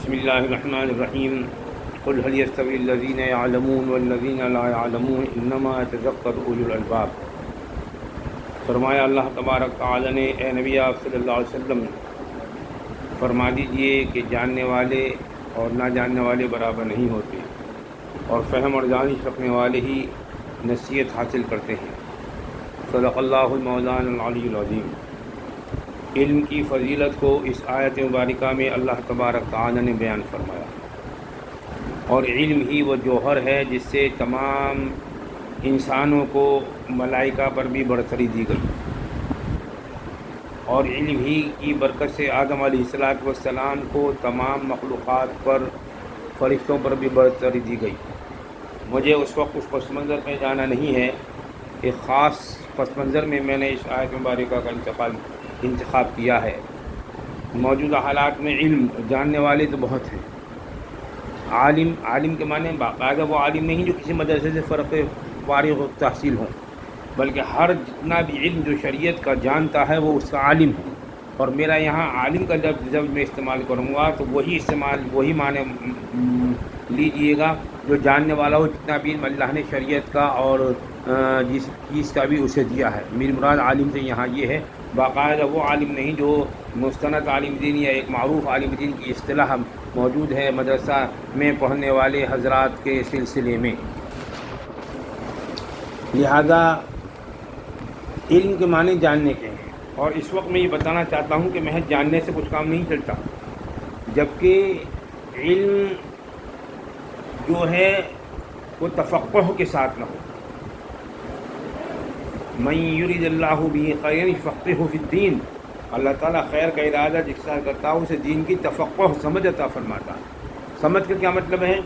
بسم اللہ الرحمن الرحیم قل هل يستوي الذين يعلمون والذين لا يعلمون انما يتذكر اولو الالباب۔ فرمایا اللہ تبارک تعالی نے، اے نبی آپ صلی اللہ علیہ وسلم فرما دیجئے کہ جاننے والے اور نہ جاننے والے برابر نہیں ہوتے، اور فہم اور دانش رکھنے والے ہی نصیحت حاصل کرتے ہیں۔ صدق اللہ المولانا العلی العظیم۔ علم کی فضیلت کو اس آیت مبارکہ میں اللہ تبارک تعالی نے بیان فرمایا، اور علم ہی وہ جوہر ہے جس سے تمام انسانوں کو ملائکہ پر بھی برتری دی گئی، اور علم ہی کی برکت سے آدم علیہ السلام کو تمام مخلوقات پر، فرشتوں پر بھی برتری دی گئی۔ مجھے اس وقت اس پس منظر میں جانا نہیں ہے، ایک خاص پس منظر میں میں نے اس آیت مبارکہ کا انتخاب کیا ہے۔ موجودہ حالات میں علم جاننے والے تو بہت ہیں۔ عالم کے معنی باقاعدہ وہ عالم نہیں جو کسی مدرسے سے فارغ و تحصیل ہوں، بلکہ ہر جتنا بھی علم جو شریعت کا جانتا ہے وہ اس کا عالم ہے۔ اور میرا یہاں عالم کا جب میں استعمال کروں گا تو وہی معنی لیجئے گا جو جاننے والا ہو، جتنا بھی علم اللہ نے شریعت کا اور جس چیز کا بھی اسے دیا ہے۔ میری مراد عالم سے یہاں یہ ہے، باقاعدہ وہ عالم نہیں جو مستند عالم دین یا ایک معروف عالم دین کی اصطلاح موجود ہے مدرسہ میں پڑھنے والے حضرات کے سلسلے میں۔ لہذا علم کے معنی جاننے کے ہیں، اور اس وقت میں یہ بتانا چاہتا ہوں کہ محض جاننے سے کچھ کام نہیں چلتا، جبکہ علم جو ہے وہ تفقہ کے ساتھ نہ ہو۔ من یرید اللہ بہ خیرا یفقہہ فی الدین، اللہ تعالیٰ خیر کا ارادہ جس کا کرتا ہے اسے دین کی تفقہ سمجھ عطا فرماتا ہے۔ سمجھ کا کیا مطلب ہے؟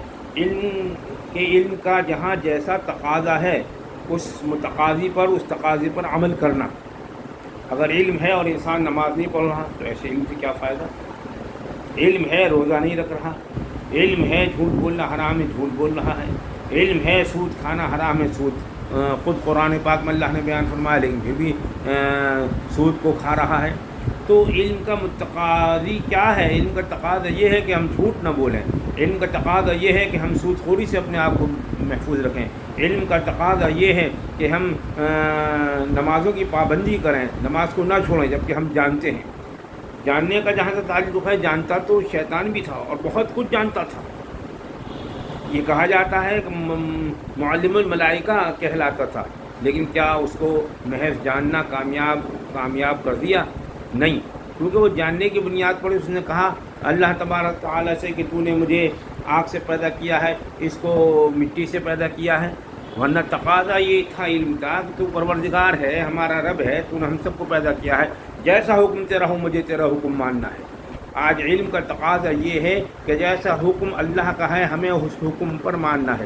علم کا جہاں جیسا تقاضا ہے اس متقاضی پر، اس تقاضے پر عمل کرنا۔ اگر علم ہے اور انسان نماز نہیں پڑھ رہا تو ایسے علم سے کیا فائدہ؟ علم ہے روزہ نہیں رکھ رہا، علم ہے جھوٹ بولنا حرام ہے، جھوٹ بول رہا ہے، علم ہے سود کھانا حرام ہے، سود خود قرآن پاک میں اللہ نے بیان فرمایا لیکن پھر بھی سود کو کھا رہا ہے۔ تو علم کا متقاضی کیا ہے؟ علم کا تقاضا یہ ہے کہ ہم جھوٹ نہ بولیں، علم کا تقاضا یہ ہے کہ ہم سود خوری سے اپنے آپ کو محفوظ رکھیں، علم کا تقاضا یہ ہے کہ ہم نمازوں کی پابندی کریں، نماز کو نہ چھوڑیں، جبکہ ہم جانتے ہیں۔ جاننے کا جہاں تک تعلق ہے، جانتا تو شیطان بھی تھا اور بہت کچھ جانتا تھا۔ یہ کہا جاتا ہے کہ معلم الملائکہ کہلاتا تھا، لیکن کیا اس کو محض جاننا کامیاب کر دیا؟ نہیں، کیونکہ وہ جاننے کی بنیاد پر اس نے کہا اللہ تبارک تعالیٰ سے کہ تو نے مجھے آگ سے پیدا کیا ہے، اس کو مٹی سے پیدا کیا ہے، ورنہ تقاضا یہ تھا علم کا کہ تو پروردگار ہے، ہمارا رب ہے، تو نے ہم سب کو پیدا کیا ہے، جیسا حکم تیرا ہو مجھے تیرا حکم ماننا ہے۔ آج علم کا تقاضا یہ ہے کہ جیسا حکم اللہ کا ہے ہمیں اس حکم پر ماننا ہے،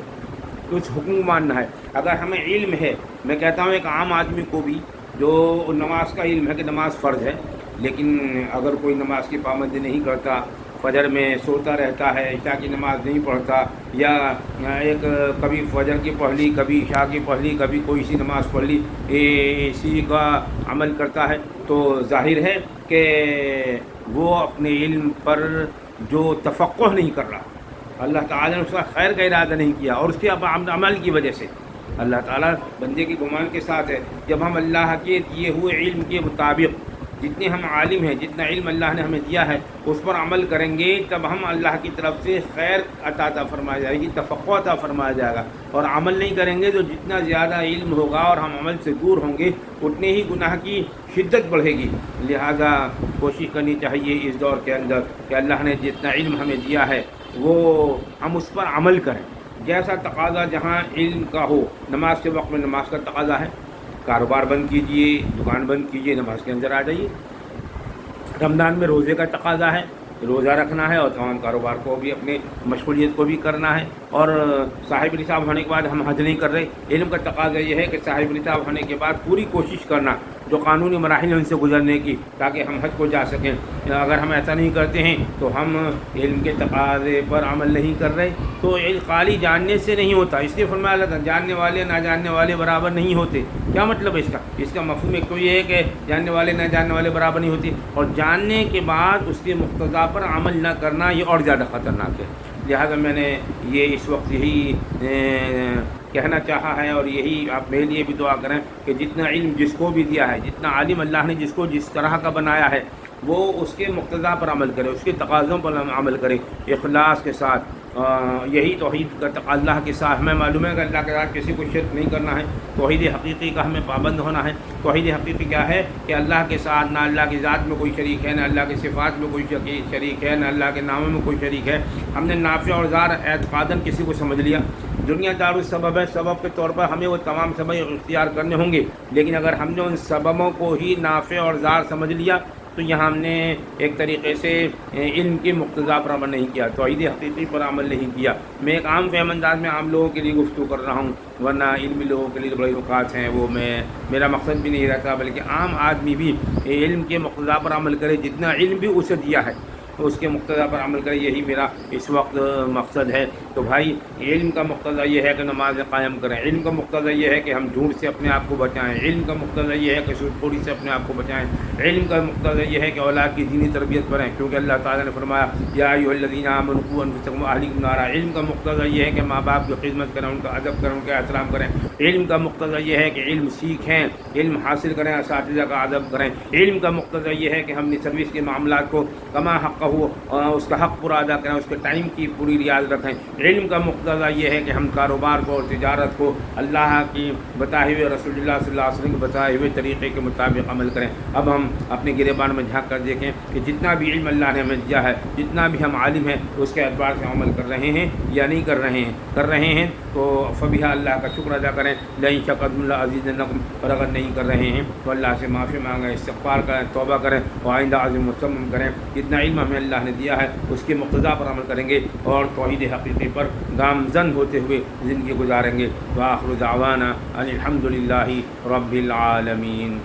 اس حکم کو ماننا ہے۔ اگر ہمیں علم ہے، میں کہتا ہوں ایک عام آدمی کو بھی جو نماز کا علم ہے کہ نماز فرض ہے، لیکن اگر کوئی نماز کی پابندی نہیں کرتا، فجر میں سوتا رہتا ہے، عشاء کی نماز نہیں پڑھتا، یا ایک کبھی فجر کی پڑھ لی، کبھی عشاء کی پڑھ لی، کبھی کوئی سی نماز پڑھ لی، اسی کا عمل کرتا ہے، تو ظاہر ہے کہ وہ اپنے علم پر جو تفقہ نہیں کر رہا، اللہ تعالیٰ نے اس کا خیر کا ارادہ نہیں کیا، اور اس کے عمل کی وجہ سے اللہ تعالیٰ بندے کی گمان کے ساتھ ہے۔ جب ہم اللہ کے دیے ہوئے علم کے مطابق جتنے ہم عالم ہیں، جتنا علم اللہ نے ہمیں دیا ہے اس پر عمل کریں گے، تب ہم اللہ کی طرف سے خیر عطا فرمایا جائے گی، تفقہ عطا فرمایا جائے گا۔ اور عمل نہیں کریں گے تو جتنا زیادہ علم ہوگا اور ہم عمل سے دور ہوں گے، اتنے ہی گناہ کی شدت بڑھے گی۔ لہذا کوشش کرنی چاہیے اس دور کے اندر کہ اللہ نے جتنا علم ہمیں دیا ہے وہ ہم اس پر عمل کریں، جیسا تقاضا جہاں علم کا ہو۔ نماز کے وقت میں نماز کا تقاضا ہے، کاروبار بند کیجئے، دکان بند کیجئے، نماز کے اندر آ جائیے۔ رمضان میں روزے کا تقاضا ہے، روزہ رکھنا ہے اور تمام کاروبار کو بھی، اپنے مشغولیت کو بھی کرنا ہے۔ اور صاحب نصاب ہونے کے بعد ہم حج نہیں کر رہے، علم کا تقاضا یہ ہے کہ صاحب نصاب ہونے کے بعد پوری کوشش کرنا جو قانونی مراحل ہیں ان سے گزرنے کی، تاکہ ہم حج کو جا سکیں۔ اگر ہم ایسا نہیں کرتے ہیں تو ہم علم کے تقاضے پر عمل نہیں کر رہے۔ تو علم خالی جاننے سے نہیں ہوتا، اس لیے فرمایا اللہ تعالیٰ جاننے والے نہ جاننے والے برابر نہیں ہوتے۔ کیا مطلب ہے اس کا مفہوم ایک تو یہ ہے کہ جاننے والے نہ جاننے والے برابر نہیں ہوتے، اور جاننے کے بعد اس کے مقتضا پر عمل نہ کرنا یہ اور زیادہ خطرناک ہے۔ لہٰذا میں نے یہ اس وقت یہی کہنا چاہا ہے، اور یہی آپ میرے لیے بھی دعا کریں کہ جتنا علم جس کو بھی دیا ہے، جتنا عالم اللہ نے جس کو جس طرح کا بنایا ہے، وہ اس کے مقتضا پر عمل کرے، اس کے تقاضوں پر عمل کرے اخلاص کے ساتھ۔ یہی توحید کا اللہ کے ساتھ ہمیں معلوم ہے کہ اللہ کے ساتھ کسی کو شرک نہیں کرنا ہے، توحید حقیقی کا ہمیں پابند ہونا ہے۔ توحید حقیقی کیا ہے کہ اللہ کے ساتھ نہ اللہ کی ذات میں کوئی شریک ہے، نہ اللہ کی صفات میں کوئی شریک ہے، نہ اللہ کے ناموں میں کوئی شریک ہے۔ ہم نے نافع اور ضار اعتقاداً کسی کو سمجھ لیا، دنیا دار السبب ہے، سبب کے طور پر ہمیں وہ تمام سبب اختیار کرنے ہوں گے، لیکن اگر ہم نے ان سببوں کو ہی نافع اور ضار سمجھ لیا تو یہاں ہم نے ایک طریقے سے علم کے مقتضا پر عمل نہیں کیا، توحید حقیقی پر عمل نہیں کیا۔ میں ایک عام فہم انداز میں عام لوگوں کے لیے گفتگو کر رہا ہوں، ورنہ علمی لوگوں کے لیے بڑی نکات ہیں، وہ میرا مقصد بھی نہیں رہتا، بلکہ عام آدمی بھی علم کے مقتضا پر عمل کرے، جتنا علم بھی اسے دیا ہے اس کے مقتضا پر عمل کرے، یہی میرا اس وقت مقصد ہے۔ تو بھائی علم کا مقتضا یہ ہے کہ نماز قائم کریں، علم کا مقتضا یہ ہے کہ ہم جھوٹ سے اپنے آپ کو بچائیں، علم کا مقتضا یہ ہے کہ سود خوری سے اپنے آپ کو بچائیں، علم کا مقتضا یہ ہے کہ اولاد کی دینی تربیت کریں، کیونکہ اللہ تعالیٰ نے فرمایا یا ایھا الذین آمنوا قوا انفسکم واہلیکم نارا۔ علم کا مقتضا یہ ہے کہ ماں باپ کی خدمت کریں، ان کا ادب کریں، ان کا احترام کریں۔ علم کا مقتضا یہ ہے کہ علم سیکھیں، علم حاصل کریں، اساتذہ کا ادب کریں۔ علم کا مقتضا یہ ہے کہ ہم نے سروس کے معاملات کو کما حق ہو اس کا حق پورا ادا کریں، اس کے ٹائم کی پوری رعایت رکھیں۔ علم کا مقتضا یہ ہے کہ ہم کاروبار کو اور تجارت کو اللہ کی بتائے ہوئے، رسول اللہ صلی اللہ علیہ وسلم کے بتائے ہوئے طریقے کے مطابق عمل کریں۔ اب ہم اپنے گریبان میں جھانک کر دیکھیں کہ جتنا بھی علم اللہ نے ہمیں دیا ہے، جتنا بھی ہم عالم ہیں، اس کے اعتبار سے عمل کر رہے ہیں یا نہیں کر رہے ہیں تو فبیہا اللہ کا شکر ادا کریں، لئن شکرتم لأزیدنکم، اور اگر نہیں کر رہے ہیں تو اللہ سے معافی مانگیں، استغفار کریں، توبہ کریں، اور آئندہ عزم مصمم کریں۔ جتنا علم ہمیں اللہ نے دیا ہے اس کے مقتضا پر عمل کریں گے اور توحید حقیقی پر گامزن ہوتے ہوئے زندگی گزاریں گے۔ وآخر دعوانا ان الحمد للہ رب العالمین۔